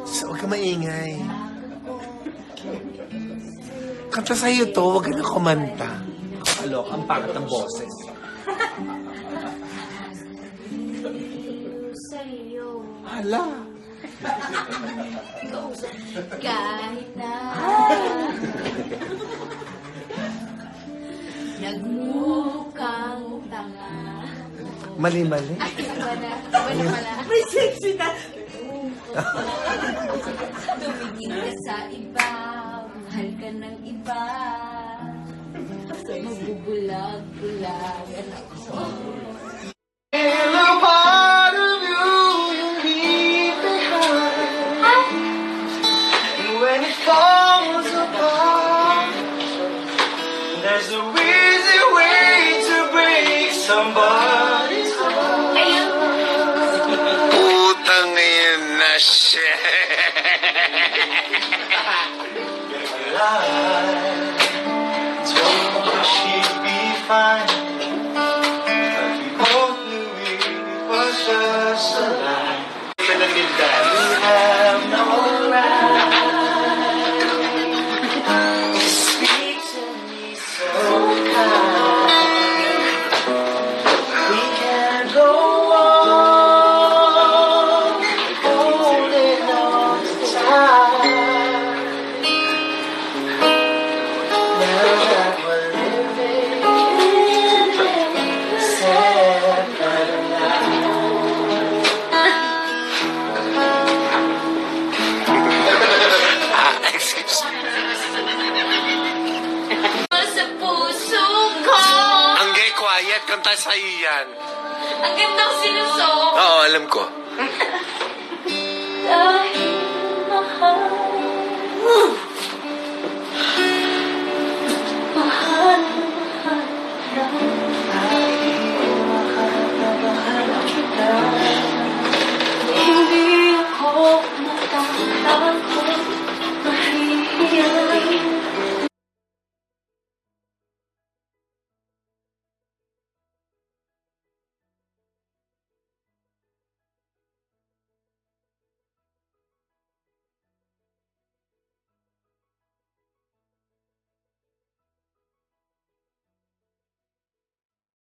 So, huwag ka maingay. Kanta sa'yo to, huwag ka na kumanta. Alok, ang pangat ng boses. Hala. Kahit na nagmukhang tanga. Mali-mali. Iba na pala. May sexy na. Tumigil ka sa iba, mahal ka ng iba. Magbubulag-bulagan ako. In a part of you, you leave behind. And when it falls apart, there's a easy way to break somebody's heart. Putang ina siya. Told her she'd be fine. Just a lie. We have no right to speak to me so kind. We can't go on holding on tight. Now that we're living separate lives. Excuse me. Sa puso ko, Ang gay quiet, kanta sa iyan. ang gandang sinusok. Oo, alam ko.